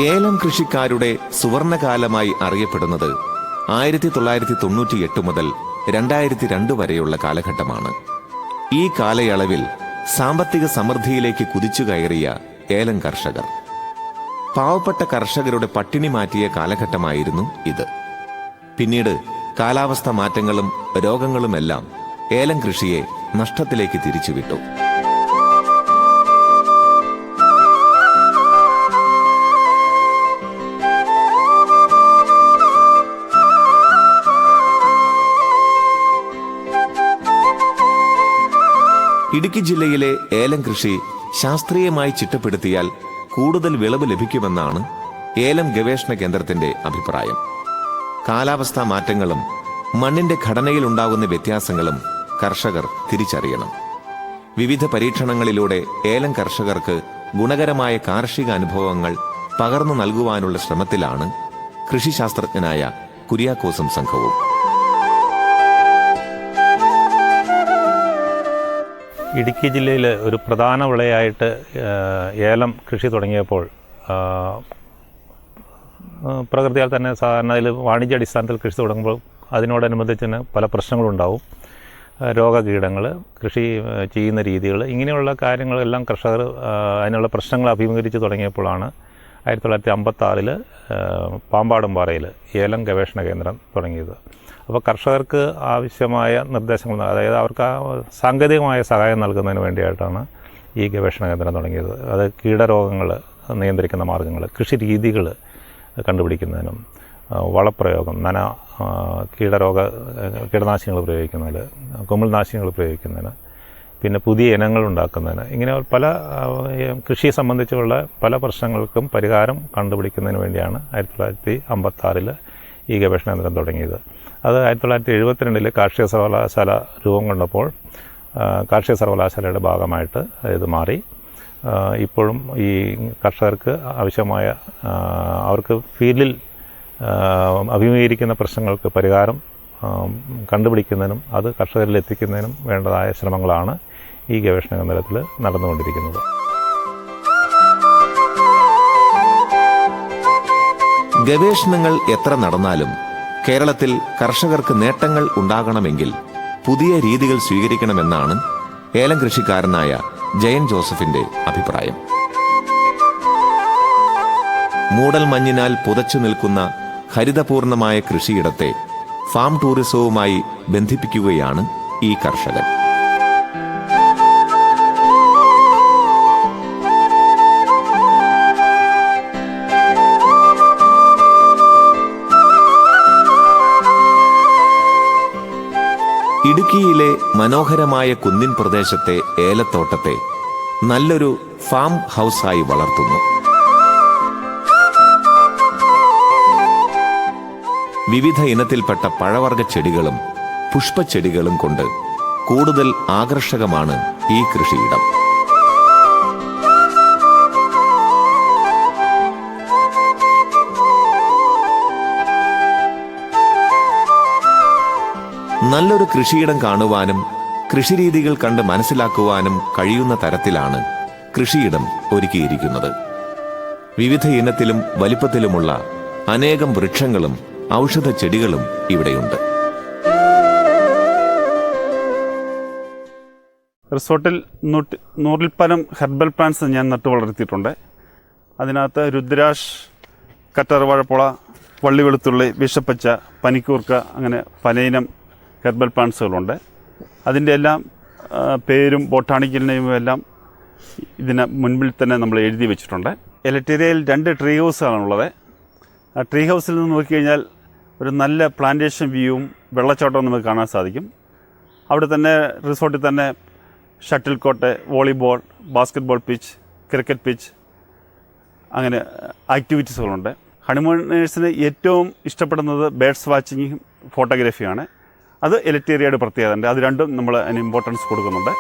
ഏലം കൃഷിക്കാരുടെ സുവർണകാലമായി അറിയപ്പെടുന്നത് 1998 മുതൽ 2002 വരെയുള്ള കാലഘട്ടമാണ്. ഈ കാലയളവിൽ സാമ്പത്തിക സമൃദ്ധിയിലേക്ക് കുതിച്ചു കയറിയ ഏലം കർഷകർ, പാവപ്പെട്ട കർഷകരുടെ പട്ടിണി മാറ്റിയ കാലഘട്ടമായിരുന്നു ഇത്. പിന്നീട് കാലാവസ്ഥ മാറ്റങ്ങളും രോഗങ്ങളുമെല്ലാം ഏലം കൃഷിയെ നഷ്ടത്തിലേക്ക് തിരിച്ചുവിട്ടു. ഇടുക്കി ജില്ലയിലെ ഏലം കൃഷി ശാസ്ത്രീയമായി ചിട്ടപ്പെടുത്തിയാൽ കൂടുതൽ വിളവ് ലഭിക്കുമെന്നാണ് ഏലം ഗവേഷണ കേന്ദ്രത്തിന്റെ അഭിപ്രായം. കാലാവസ്ഥാ മാറ്റങ്ങളും മണ്ണിന്റെ ഘടനയിലുണ്ടാകുന്ന വ്യത്യാസങ്ങളും കർഷകർ തിരിച്ചറിയണം. വിവിധ പരീക്ഷണങ്ങളിലൂടെ ഏലം കർഷകർക്ക് ഗുണകരമായ കാർഷിക അനുഭവങ്ങൾ പകർന്നു നൽകുവാനുള്ള ശ്രമത്തിലാണ് കൃഷിശാസ്ത്രജ്ഞനായ കുര്യാക്കോസും സംഘവും. ഇടുക്കി ജില്ലയിൽ ഒരു പ്രധാന വിളയായിട്ട് ഏലം കൃഷി തുടങ്ങിയപ്പോൾ പ്രകൃതിയാൽ തന്നെ സാധാരണ അതിൽ വാണിജ്യാടിസ്ഥാനത്തിൽ കൃഷി തുടങ്ങുമ്പോൾ അതിനോടനുബന്ധിച്ച് തന്നെ പല പ്രശ്നങ്ങളുണ്ടാവും. രോഗകീടങ്ങൾ, കൃഷി ചെയ്യുന്ന രീതികൾ, ഇങ്ങനെയുള്ള കാര്യങ്ങളെല്ലാം കർഷകർ അതിനുള്ള പ്രശ്നങ്ങൾ അഭിമുഖീകരിച്ച് തുടങ്ങിയപ്പോഴാണ് 1956 പാമ്പാടുംപാറയിൽ ഏലം ഗവേഷണ കേന്ദ്രം തുടങ്ങിയത്. അപ്പോൾ കർഷകർക്ക് ആവശ്യമായ നിർദ്ദേശങ്ങൾ, അതായത് അവർക്ക് സാങ്കേതികമായ സഹായം നൽകുന്നതിന് വേണ്ടിയിട്ടാണ് ഈ ഗവേഷണ കേന്ദ്രം തുടങ്ങിയത്. അത് കീടരോഗങ്ങൾ നിയന്ത്രിക്കുന്ന മാർഗ്ഗങ്ങൾ, കൃഷി രീതികൾ കണ്ടുപിടിക്കുന്നതിനും, വളപ്രയോഗം, കീടനാശിനികൾ പ്രയോഗിക്കുന്നതിന്, കുമിൾനാശിനികൾ പ്രയോഗിക്കുന്നതിന്, പിന്നെ പുതിയ ഇനങ്ങൾ ഉണ്ടാക്കുന്നതിന്, ഇങ്ങനെ പല കൃഷിയെ സംബന്ധിച്ചുള്ള പല പ്രശ്നങ്ങൾക്കും പരിഹാരം കണ്ടുപിടിക്കുന്നതിന് വേണ്ടിയാണ് 1956 ഈ ഗവേഷണ കേന്ദ്രം തുടങ്ങിയത്. അത് 1972 കാർഷിക സർവകലാശാല രൂപം കൊണ്ടപ്പോൾ കാർഷിക സർവകലാശാലയുടെ ഭാഗമായിട്ട് ഇത് മാറി. ഇപ്പോഴും ഈ കർഷകർക്ക് ആവശ്യമായ, അവർക്ക് ഫീൽഡിൽ അഭിമുഖീകരിക്കുന്ന പ്രശ്നങ്ങൾക്ക് പരിഹാരം കണ്ടുപിടിക്കുന്നതിനും അത് കർഷകരിൽ എത്തിക്കുന്നതിനും വേണ്ടതായ ശ്രമങ്ങളാണ് ഈ ഗവേഷണ കേന്ദ്രത്തിൽ നടന്നുകൊണ്ടിരിക്കുന്നത്. ഗവേഷണങ്ങൾ എത്ര നടന്നാലും കേരളത്തിൽ കർഷകർക്ക് നേട്ടങ്ങൾ ഉണ്ടാകണമെങ്കിൽ പുതിയ രീതികൾ സ്വീകരിക്കണമെന്നാണ് ഏലം കൃഷിക്കാരനായ ജയൻ ജോസഫിന്റെ അഭിപ്രായം. മൂടൽ മഞ്ഞിനാൽ പുതച്ചു നിൽക്കുന്ന ഹരിതപൂർണമായ കൃഷിയിടത്തെ ഫാം ടൂറിസവുമായി ബന്ധിപ്പിക്കുകയാണ് ഈ കർഷകൻ. ഇടുക്കിയിലെ മനോഹരമായ കുന്നിൻ പ്രദേശത്തെ ഏലത്തോട്ടത്തെ നല്ലൊരു ഫാം ഹൗസായി വളർത്തുന്നു. വിവിധ ഇനത്തിൽപ്പെട്ട പഴവർഗ ചെടികളും പുഷ്പച്ചെടികളും കൊണ്ട് കൂടുതൽ ആകർഷകമാണ് ഈ കൃഷിയിടം. നല്ലൊരു കൃഷിയിടം കാണുവാനും കൃഷിരീതികൾ കണ്ട് മനസ്സിലാക്കുവാനും കഴിയുന്ന തരത്തിലാണ് കൃഷിയിടം ഒരുക്കിയിരിക്കുന്നത്. വിവിധ ഇനത്തിലും വലിപ്പത്തിലുമുള്ള അനേകം വൃക്ഷങ്ങളും ഔഷധ ചെടികളും ഇവിടെയുണ്ട്. റിസോർട്ടിൽ 100-ൽ പരം ഹെർബൽ പ്ലാന്റ്സ് ഞാൻ നട്ടു വളർത്തിയിട്ടുണ്ട്. അതിനകത്ത് രുദ്രാഷ്, കറ്റാർവാഴപ്പുള, വള്ളിവെളുത്തുള്ളി, വിഷപ്പച്ച, പനിക്കൂർക്ക, അങ്ങനെ പലയിനം ഹെർബൽ പ്ലാന്റ്സുകളുണ്ട്. അതിൻ്റെ എല്ലാം പേരും ബൊട്ടാണിക്കൽ നെയിമും എല്ലാം ഇതിന് മുൻപിൽ തന്നെ നമ്മൾ എഴുതി വെച്ചിട്ടുണ്ട്. എലറ്റീരിയയിൽ 2 ട്രീ ഹൗസുകളാണുള്ളത്. ആ ട്രീ ഹൗസിൽ നിന്ന് നോക്കിക്കഴിഞ്ഞാൽ ഒരു നല്ല പ്ലാന്റേഷൻ വ്യൂവും വെള്ളച്ചാട്ടവും നമുക്ക് കാണാൻ സാധിക്കും. അവിടെ തന്നെ റിസോർട്ടിൽ തന്നെ shuttle court, volleyball, basketball pitch, cricket pitch, അങ്ങനെ ആക്ടിവിറ്റീസുകളുണ്ട്. ഹണിമൂണേഴ്സിന് ഏറ്റവും ഇഷ്ടപ്പെടുന്നത് ബേഡ്സ് വാച്ചിങ്ങും ഫോട്ടോഗ്രാഫിയാണ്. അത് എലറ്റീരിയയുടെ പ്രത്യേകത ഉണ്ട്. അത് രണ്ടും നമ്മൾ അതിന് ഇമ്പോർട്ടൻസ് കൊടുക്കുന്നുണ്ട്.